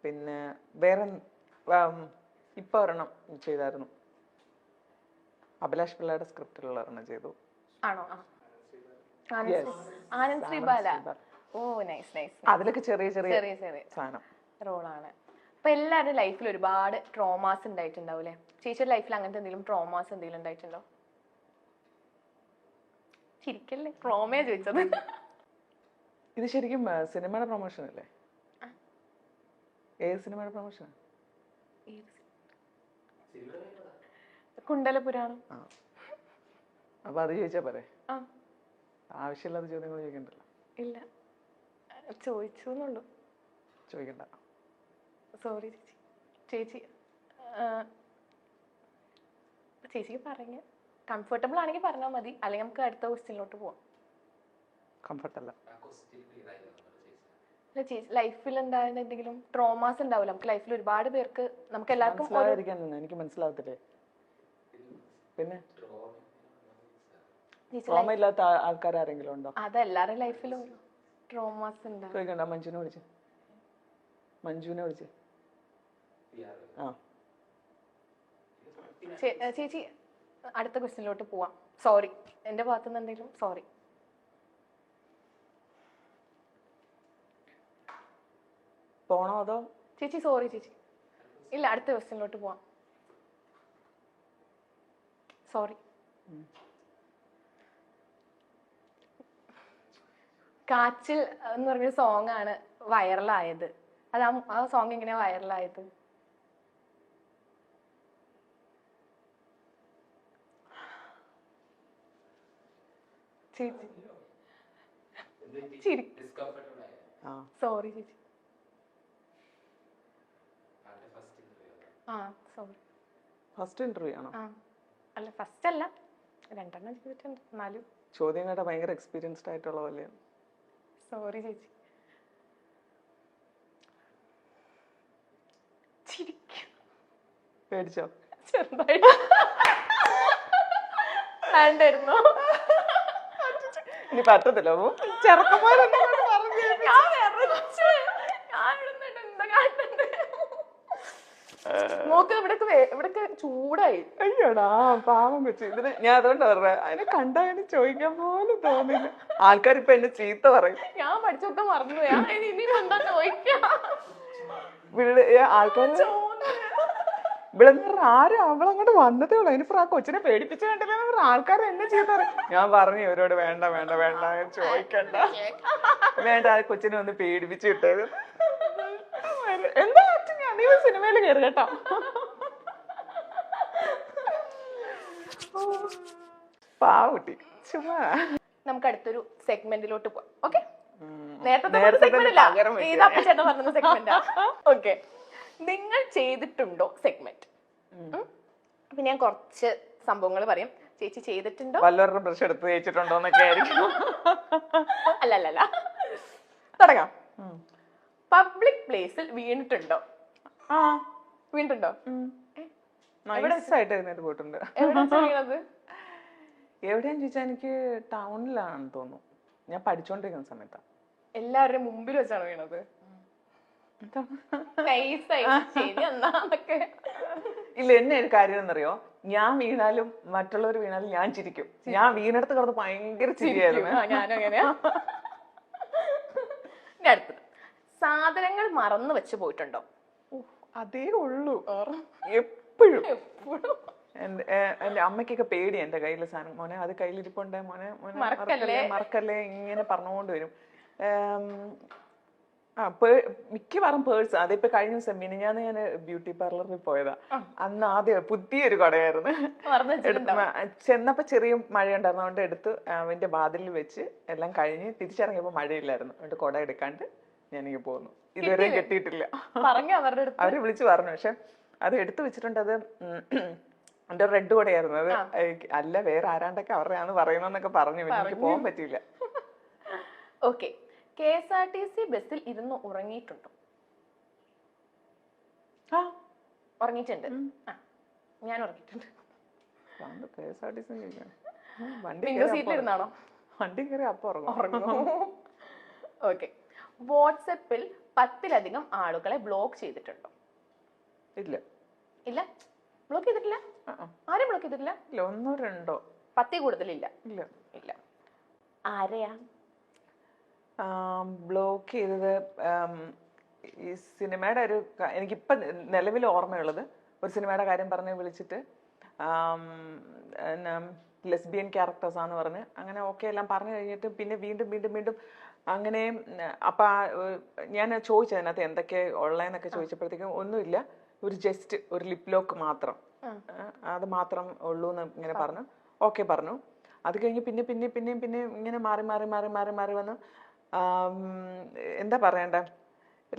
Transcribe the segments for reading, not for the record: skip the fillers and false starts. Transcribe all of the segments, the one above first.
പിന്നെ വേറെ ഇപ്പൊ ഒരെണ്ണം ചെയ്തായിരുന്നു, അഭിലാഷ് പിള്ളയുടെ സ്ക്രിപ്റ്റിലുള്ള ഒരെണ്ണം ചെയ്തു. ആണോ? ആനന്ദ് ശ്രീബാല. ഓ നൈസ് നൈസ്. അതിലൊക്കെ ചെറിയ ചെറിയ ചെറിയ ചെറിയ സാധനം റോളാണ്. അപ്പൊ എല്ലാവരുടെ ലൈഫിൽ ഒരുപാട് ട്രോമാസ് ഉണ്ടായിട്ടുണ്ടാവും അല്ലെ? ചേച്ചിയുടെ ലൈഫിൽ അങ്ങനത്തെ എന്തെങ്കിലും ട്രോമാസ് എന്തെങ്കിലും ഉണ്ടായിട്ടുണ്ടോ? ചിരിക്കല്ലേ, ട്രോമയാ ചോദിച്ചത്. ഇത് ശരിക്കും സിനിമയുടെ പ്രൊമോഷൻ അല്ലേ? ഏത് സിനിമയുടെ പ്രൊമോഷൻ? കുണ്ടലപുരാണം. അപ്പൊ അത് ചോദിച്ചാ പോരെ? ആവശ്യമില്ലാത്ത ചോദ്യങ്ങൾ ചോദിക്കണ്ടല്ലോ. ഇല്ല, ചോദിച്ചു എന്നുള്ളൂ. ചോദിക്കണ്ട. സോറി ചേച്ചി. ചേച്ചി ചേച്ചിക്ക് പറഞ്ഞ കംഫർട്ടബിൾ ആണെങ്കിൽ പറഞ്ഞാൽ മതി, അല്ലെങ്കിൽ നമുക്ക് അടുത്ത ക്വസ്റ്റ്യനിലോട്ട് പോവാം. കംഫർട്ടല്ല. ചേച്ചി ലൈഫിൽ എന്തായാലും എന്തെങ്കിലും ട്രോമാസ് ഉണ്ടാവില്ല നമുക്ക് ലൈഫിൽ? ഒരുപാട് പേർക്ക്, നമുക്ക് എല്ലാവർക്കും എനിക്ക് മനസ്സിലാവത്തില്ലേ? പിന്നെ ട്രോമ ഇല്ലാത്ത ആൾക്കാർ ആരെങ്കിലും ഉണ്ടോ? അതെല്ലാരുടെ ലൈഫിലും ട്രോമാസ് ഉണ്ടാവും. ചോദിക്കണ്ട. മഞ്ജുവിനെ വിളിച്ച്. ചേച്ചി അടുത്ത ക്വസ്റ്റ്യനിലോട്ട് പോവാം. സോറി, എന്റെ ഭാഗത്തുനിന്ന് എന്തെങ്കിലും സോറി. പോണോ അതോ? ചേച്ചി സോറി ചേച്ചി. ഇല്ല, അടുത്ത ക്വസ്റ്റ്യനിലോട്ട് പോവാം. സോറി. കാച്ചിൽ എന്ന് പറഞ്ഞൊരു സോങ് ആണ് വൈറലായത്. അത് ആ സോങ് എങ്ങനെയാ വൈറലായത്? സോറി ചേച്ചി. സോറി. ഫസ്റ്റ് ഇന്റർവ്യൂ ആണോ? അല്ല, ഫസ്റ്റ് അല്ല, 2 ചെയ്തിട്ടുണ്ട്. എന്നാലും ചോദ്യം കേട്ട ഭയങ്കര എക്സ്പീരിയൻസ്ഡ് ആയിട്ടുള്ള പോലെയാണ്. സോറി ചേച്ചി. പേടിച്ചോ? ചെറുതായിട്ട് വേണ്ടായിരുന്നു. ഇനി പറ്റത്തില്ല. ചെറുക്കന്മാരെന്നെ നോക്ക്, ഇവിടൊക്കെ ചൂടായി. അയ്യോടാ പാവം വെച്ചു. ഇതിന് ഞാൻ അതുകൊണ്ട് പറഞ്ഞ അതിനെ കണ്ടാലും ചോദിക്കാൻ പോലും തോന്നില്ല. ആൾക്കാരിപ്പൊ എന്നെ ചീത്ത പറയും. ഞാൻ പഠിച്ചൊക്കെ മറന്നുപോയാ. ഇനി എന്താ ചോദിക്കാം? ആൾക്കാർ ഇവിടെ ആരും അവളങ്ങോട്ട് വന്നതേ ഉള്ളു. അതിനിപ്പോ ആ കൊച്ചിനെ പേടിപ്പിച്ചു കണ്ടില്ല. ആൾക്കാർ എന്നെ ചീത്ത പറയും. ഞാൻ പറഞ്ഞു ഇവരോട് വേണ്ട വേണ്ട വേണ്ട ചോദിക്കണ്ട, വേണ്ട, ആ കൊച്ചിനെ ഒന്ന് പേടിപ്പിച്ചു കിട്ടത്. എന്താ നീ സിനിമയിൽ കയറി കേട്ടോ. പാവൂട്ടി ചുമ്മാ. നമുക്ക് അടുത്തൊരു സെഗ്മെന്റിലോട്ട് പോവാം. ഓക്കെ, നേരത്തെ സെഗ്മെന്റ് പറഞ്ഞ സെഗ്മെന്റ്. ഓക്കെ, നിങ്ങൾ ചെയ്തിട്ടുണ്ടോ സെഗ്മെന്റ്. അപ്പൊ ഞാൻ കുറച്ച് സംഭവങ്ങൾ പറയാം. ചേച്ചി ചെയ്തിട്ടുണ്ടോ? വല്ലവരുടെ ബ്രഷ് എടുത്ത് തേച്ചിട്ടുണ്ടോ എന്നൊക്കെ ആയിരിക്കും. അല്ലല്ല, തുടങ്ങാം. പബ്ലിക് പ്ലേസിൽ വീണിട്ടുണ്ടോ? വീണിട്ടുണ്ടോ? പോയിട്ടുണ്ട്. എവിടെയാന്ന് ചോദിച്ചാൽ എനിക്ക് ടൗണിലാണെന്ന് തോന്നുന്നു. ഞാൻ പഠിച്ചോണ്ടിരിക്കുന്ന സമയത്താ. എല്ലാവരുടെയും മുമ്പിൽ വെച്ചാണ് വീണത്? ഇല്ല, എന്നെ ഒരു കാര്യം എന്നറിയോ, ഞാൻ വീണാലും മറ്റുള്ളവർ വീണാലും ഞാൻ ചിരിക്കും. ഞാൻ വീണെടുത്ത് കിടന്ന് ഭയങ്കര ചിരിയായിരുന്നു. ഞാനും അങ്ങനെയാ. അടുത്തത്, സാധനങ്ങൾ മറന്നു വെച്ച് പോയിട്ടുണ്ടോ? അതേ ഉള്ളൂ, എപ്പോഴും. എന്റെ അമ്മയ്ക്കൊക്കെ പേടി എന്റെ കയ്യിലെ സാധനം. മോനെ അത് കയ്യിലിരിപ്പുണ്ട്, മോനെ മറക്കല്ലേ ഇങ്ങനെ പറഞ്ഞുകൊണ്ട് വരും. മിക്കവാറും പേഴ്സ്. അതിപ്പോ കഴിഞ്ഞ ദിവസം ഞാൻ ബ്യൂട്ടി പാർലറിൽ പോയതാ. അന്ന് ആദ്യം പുതിയൊരു കടയായിരുന്നു. ചെന്നപ്പോ ചെറിയ മഴ ഉണ്ടായിരുന്നതുകൊണ്ട് എടുത്ത് അവന്റെ വാതിലിൽ വെച്ച് എല്ലാം കഴിഞ്ഞ് തിരിച്ചിറങ്ങിയപ്പോ മഴയില്ലായിരുന്നു. അതുകൊണ്ട് കുട എടുക്കാണ്ട് ഞാനിങ്ങനെ പോകുന്നു. ഇതുവരെ കെട്ടിയിട്ടില്ല. അവര് വിളിച്ചു പറഞ്ഞു. പക്ഷെ അത് എടുത്തു വെച്ചിട്ടുണ്ട്. അത് എന്റെ റെഡ് കൂടെയായിരുന്നു. അത് അല്ല, വേറെ ആരാണ്ടൊക്കെ അവരുടെയാന്ന് പറയുന്നൊക്കെ പറഞ്ഞു. എനിക്ക് പോകാൻ പറ്റിയില്ല. ഓക്കെ, KSRTC ബസ്സിൽ ഇരുന്ന് ഉറങ്ങിയിട്ടുണ്ടോ? ഉറങ്ങിയിട്ടുണ്ട്. ഞാൻ ഉറങ്ങിയിട്ടുണ്ട്. വണ്ടി കയറി അപ്പൊ ഉറങ്ങും. ഓക്കെ, വാട്സാപ്പിൽ 10-ലധികം ആളുകളെ ബ്ലോക്ക് ചെയ്തിട്ടുണ്ടോ? ഇല്ല. ഇല്ല, ബ്ലോക്ക് ചെയ്തിട്ടില്ല. ആരും ബ്ലോക്ക് ചെയ്തിട്ടില്ല. ഇല്ല, 1 2 10 കൂടുതലില്ല. ഇല്ല. ഇല്ല. ആരെയാ ബ്ലോക്ക് ചെയ്തത്? ഈ സിനിമയുടെ ഒരു എനിക്കിപ്പം നിലവിൽ ഓർമ്മയുള്ളത്, ഒരു സിനിമയുടെ കാര്യം പറഞ്ഞ് വിളിച്ചിട്ട് ലെസ്ബിയൻ ക്യാരക്ടേഴ്സാന്ന് പറഞ്ഞ് അങ്ങനെ ഓക്കെ എല്ലാം പറഞ്ഞു കഴിഞ്ഞിട്ട് പിന്നെ വീണ്ടും വീണ്ടും വീണ്ടും അങ്ങനെ. അപ്പം ഞാൻ ചോദിച്ചതിനകത്ത് എന്തൊക്കെ ഉള്ളതെന്നൊക്കെ ചോദിച്ചപ്പോഴത്തേക്കും ഒന്നുമില്ല, ഒരു ജസ്റ്റ് ഒരു ലിപ് ലോക്ക് മാത്രം, അത് മാത്രം ഉള്ളൂ എന്ന് ഇങ്ങനെ പറഞ്ഞു. ഓക്കെ പറഞ്ഞു. അത് കഴിഞ്ഞ് പിന്നെ പിന്നെ പിന്നെയും പിന്നെ ഇങ്ങനെ മാറി മാറി മാറി മാറി മാറി വന്നു. എന്താ പറയണ്ട,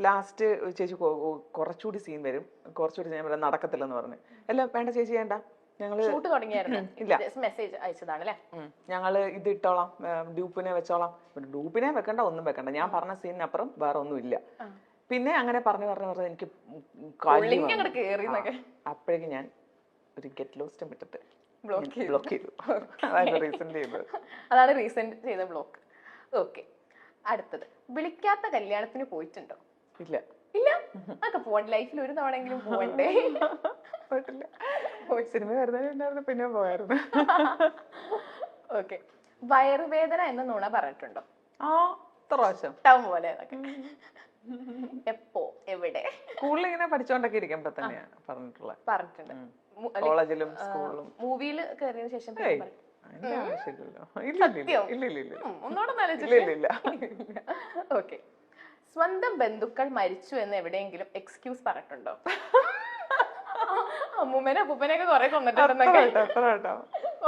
ലാസ്റ്റ് ചേച്ചി കുറച്ചുകൂടി സീൻ വരും, കുറച്ചുകൂടി ഞാൻ പറയാം നടക്കത്തില്ലെന്ന് പറഞ്ഞു. അല്ല വേണ്ട ചേച്ചി വേണ്ട, ഞങ്ങള് ഇല്ല മെസ്സേജ് അയച്ചതാണ്. ഞങ്ങള് ഇത് ഇട്ടോളാം, ഡ്യൂപ്പിനെ വെച്ചോളാം. ഡ്യൂപ്പിനെ വെക്കണ്ട, ഒന്നും വെക്കണ്ട, ഞാൻ പറഞ്ഞ സീനിനപ്പുറം വേറെ ഒന്നും ഇല്ല. പിന്നെ അങ്ങനെ പറഞ്ഞു പറഞ്ഞു പറഞ്ഞു എനിക്ക് അപ്പോഴേക്കും ഞാൻ ഒരു ഗെറ്റ് ലോസ്റ്റ് ഇട്ടിട്ട് ബ്ലോക്ക് ചെയ്തു. അതാണ് റീസെന്റ് ചെയ്ത ബ്ലോക്ക്. ഓക്കെ, അടുത്തത് വിളിക്കാത്ത കല്യാണത്തിന് പോയിട്ടുണ്ടോ? ഇല്ല. ഇല്ല, അതൊക്കെ പോകണ്ട, ലൈഫിൽ ഒരു തവണയെങ്കിലും പോകണ്ടേ? പോയിട്ടില്ല. സിനിമ വരുന്നുണ്ടായിരുന്നു, പിന്നെ പോയായിരുന്നു. ഓക്കെ, വയറുവേദന എന്ന നുണ പറഞ്ഞിട്ടുണ്ടോ? പ്രാവശ്യം പോലെ. എപ്പോ, എവിടെ? സ്കൂളിൽ ഇങ്ങനെ പഠിച്ചോണ്ടൊക്കെ ഇരിക്കുമ്പോ തന്നെയാണ് പറഞ്ഞിട്ടുണ്ട്. കോളേജിലും സ്കൂളിലും. മൂവിയിൽ കയറിയതിനു ശേഷം ഓക്കെ, സ്വന്തം ബന്ധുക്കൾ മരിച്ചു എന്ന് എവിടെയെങ്കിലും എക്സ്ക്യൂസ് പറഞ്ഞിട്ടുണ്ടോ? അമ്മൂമ്മനെ അപ്പൂപ്പനെയൊക്കെ കുറെ കൊന്നിട്ടുണ്ടെന്നൊക്കെ.